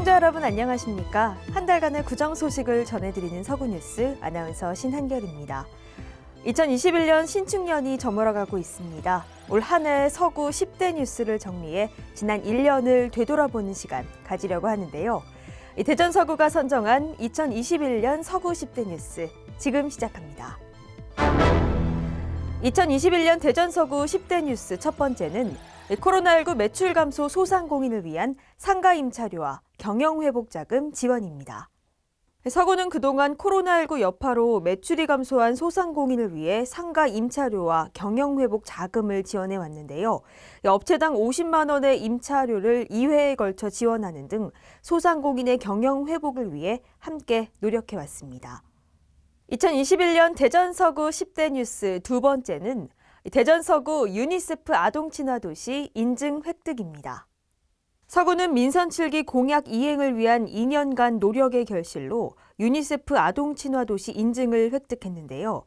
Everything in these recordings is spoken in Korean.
시청자 여러분 안녕하십니까? 한 달간의 구정 소식을 전해드리는 서구뉴스 아나운서 신한결입니다. 2021년 신축년이 저물어가고 있습니다. 올 한 해 서구 10대 뉴스를 정리해 지난 1년을 되돌아보는 시간 가지려고 하는데요. 대전 서구가 선정한 2021년 서구 10대 뉴스 지금 시작합니다. 2021년 대전 서구 10대 뉴스 첫 번째는 코로나19 매출 감소 소상공인을 위한 상가 임차료와 경영회복 자금 지원입니다. 서구는 그동안 코로나19 여파로 매출이 감소한 소상공인을 위해 상가 임차료와 경영회복 자금을 지원해 왔는데요. 업체당 50만 원의 임차료를 2회에 걸쳐 지원하는 등 소상공인의 경영회복을 위해 함께 노력해 왔습니다. 2021년 대전 서구 10대 뉴스 두 번째는 대전 서구 유니세프 아동친화도시 인증 획득입니다. 서구는 민선 7기 공약 이행을 위한 2년간 노력의 결실로 유니세프 아동친화도시 인증을 획득했는데요.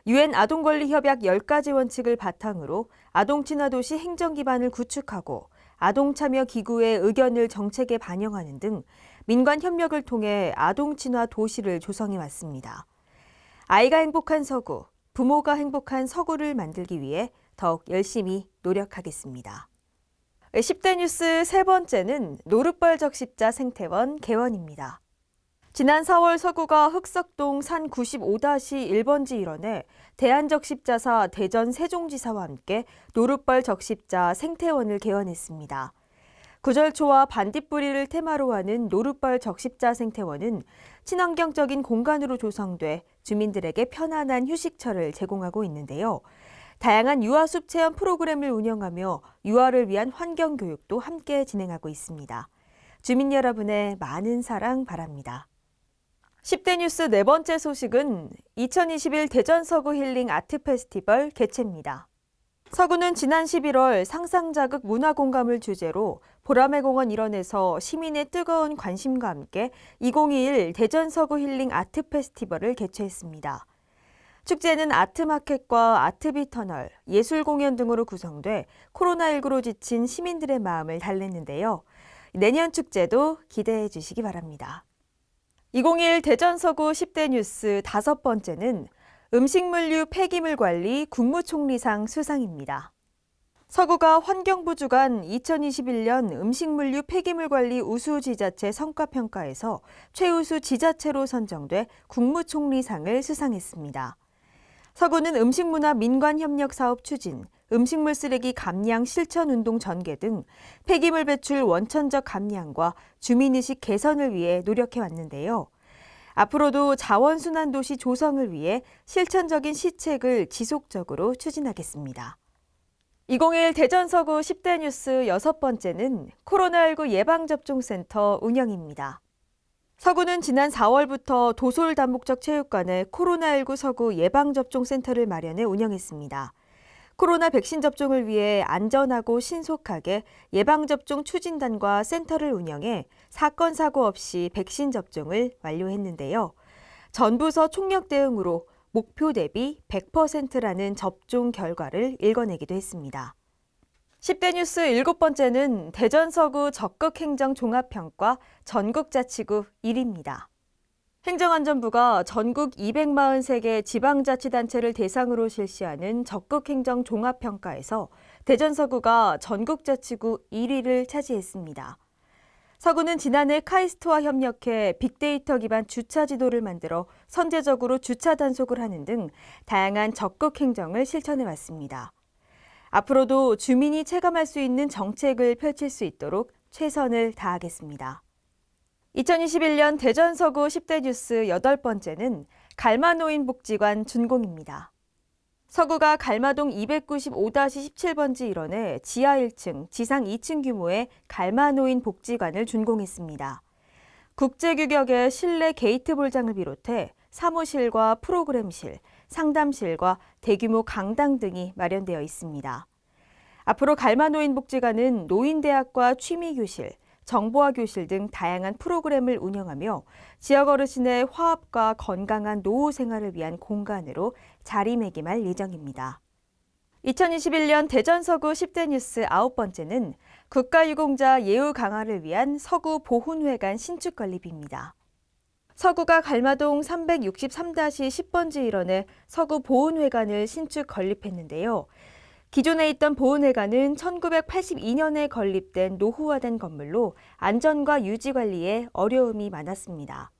UN 아동권리협약 10가지 원칙을 바탕으로 아동친화도시 행정기반을 구축하고 아동참여기구의 의견을 정책에 반영하는 등 민관 협력을 통해 아동친화 도시를 조성해 왔습니다. 아이가 행복한 서구, 부모가 행복한 서구를 만들기 위해 더욱 열심히 노력하겠습니다. 10대 뉴스 세 번째는 노룻벌 적십자 생태원 개원입니다. 지난 4월 서구가 흑석동 산 95-1번지 일원에 대한적십자사 대전 세종지사와 함께 노룻벌 적십자 생태원을 개원했습니다. 구절초와 반딧불이를 테마로 하는 노룻벌 적십자 생태원은 친환경적인 공간으로 조성돼 주민들에게 편안한 휴식처를 제공하고 있는데요. 다양한 유아숲 체험 프로그램을 운영하며 유아를 위한 환경교육도 함께 진행하고 있습니다. 주민 여러분의 많은 사랑 바랍니다. 10대 뉴스 네 번째 소식은 2021 대전 서구 힐링 아트 페스티벌 개최입니다. 서구는 지난 11월 상상자극 문화공감을 주제로 보라매 공원 일원에서 시민의 뜨거운 관심과 함께 2021 대전 서구 힐링 아트 페스티벌을 개최했습니다. 축제는 아트마켓과 아트비 터널, 예술 공연 등으로 구성돼 코로나19로 지친 시민들의 마음을 달랬는데요. 내년 축제도 기대해 주시기 바랍니다. 2021 대전 서구 10대 뉴스 다섯 번째는 음식물류 폐기물 관리 국무총리상 수상입니다. 서구가 환경부 주관 2021년 음식물류 폐기물 관리 우수지자체 성과평가에서 최우수 지자체로 선정돼 국무총리상을 수상했습니다. 서구는 음식문화 민관협력 사업 추진, 음식물 쓰레기 감량 실천운동 전개 등 폐기물 배출 원천적 감량과 주민의식 개선을 위해 노력해 왔는데요. 앞으로도 자원순환도시 조성을 위해 실천적인 시책을 지속적으로 추진하겠습니다. 2021 대전 서구 10대 뉴스 여섯 번째는 코로나19 예방접종센터 운영입니다. 서구는 지난 4월부터 도솔 다목적 체육관에 코로나19 서구 예방접종센터를 마련해 운영했습니다. 코로나 백신 접종을 위해 안전하고 신속하게 예방접종 추진단과 센터를 운영해 사건 사고 없이 백신 접종을 완료했는데요. 전 부서 총력 대응으로 목표 대비 100%라는 접종 결과를 읽어내기도 했습니다. 10대 뉴스 일곱 번째는 대전 서구 적극행정 종합평가 전국자치구 1위입니다. 행정안전부가 전국 243개 지방자치단체를 대상으로 실시하는 적극행정 종합평가에서 대전 서구가 전국자치구 1위를 차지했습니다. 서구는 지난해 카이스트와 협력해 빅데이터 기반 주차 지도를 만들어 선제적으로 주차 단속을 하는 등 다양한 적극행정을 실천해 왔습니다. 앞으로도 주민이 체감할 수 있는 정책을 펼칠 수 있도록 최선을 다하겠습니다. 2021년 대전 서구 10대 뉴스 여덟 번째는 갈마노인복지관 준공입니다. 서구가 갈마동 295-17번지 일원에 지하 1층, 지상 2층 규모의 갈마노인복지관을 준공했습니다. 국제규격의 실내 게이트 볼장을 비롯해 사무실과 프로그램실, 상담실과 대규모 강당 등이 마련되어 있습니다. 앞으로 갈마노인복지관은 노인대학과 취미교실, 정보화 교실 등 다양한 프로그램을 운영하며 지역 어르신의 화합과 건강한 노후 생활을 위한 공간으로 자리매김할 예정입니다. 2021년 대전 서구 10대 뉴스 9번째는 국가유공자 예우 강화를 위한 서구 보훈회관 신축 건립입니다. 서구가 갈마동 363-10번지 일원에 서구 보훈회관을 신축 건립했는데요. 기존에 있던 보훈회관은 1982년에 건립된 노후화된 건물로 안전과 유지 관리에 어려움이 많았습니다.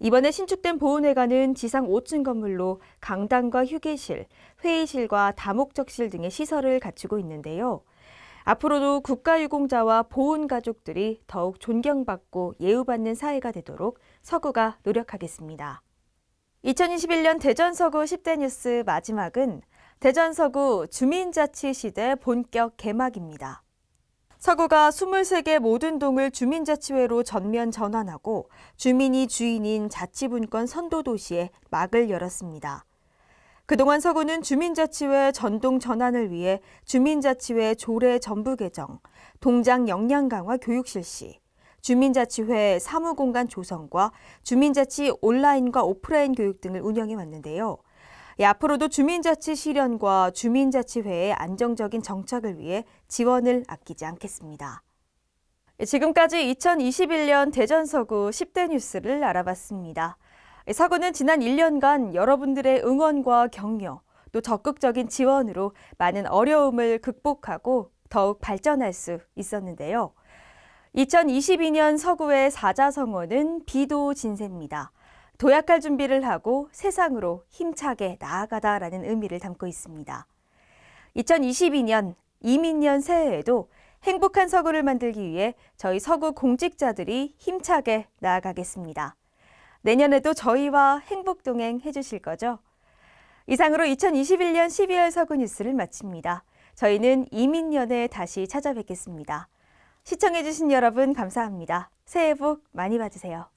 이번에 신축된 보훈회관은 지상 5층 건물로 강당과 휴게실, 회의실과 다목적실 등의 시설을 갖추고 있는데요. 앞으로도 국가유공자와 보훈가족들이 더욱 존경받고 예우받는 사회가 되도록 서구가 노력하겠습니다. 2021년 대전 서구 10대 뉴스 마지막은 대전 서구 주민자치 시대 본격 개막입니다. 서구가 23개 모든 동을 주민자치회로 전면 전환하고 주민이 주인인 자치분권 선도도시에 막을 열었습니다. 그동안 서구는 주민자치회 전동 전환을 위해 주민자치회 조례 전부 개정, 동장 역량 강화 교육 실시, 주민자치회 사무공간 조성과 주민자치 온라인과 오프라인 교육 등을 운영해 왔는데요. 앞으로도 주민자치 실현과 주민자치회의 안정적인 정착을 위해 지원을 아끼지 않겠습니다. 지금까지 2021년 대전 서구 10대 뉴스를 알아봤습니다. 서구는 지난 1년간 여러분들의 응원과 격려, 또 적극적인 지원으로 많은 어려움을 극복하고 더욱 발전할 수 있었는데요. 2022년 서구의 사자성어는 비도진세입니다. 도약할 준비를 하고 세상으로 힘차게 나아가다라는 의미를 담고 있습니다. 2022년 이민년 새해에도 행복한 서구를 만들기 위해 저희 서구 공직자들이 힘차게 나아가겠습니다. 내년에도 저희와 행복동행 해주실 거죠? 이상으로 2021년 12월 서구 뉴스를 마칩니다. 저희는 이민년에 다시 찾아뵙겠습니다. 시청해주신 여러분 감사합니다. 새해 복 많이 받으세요.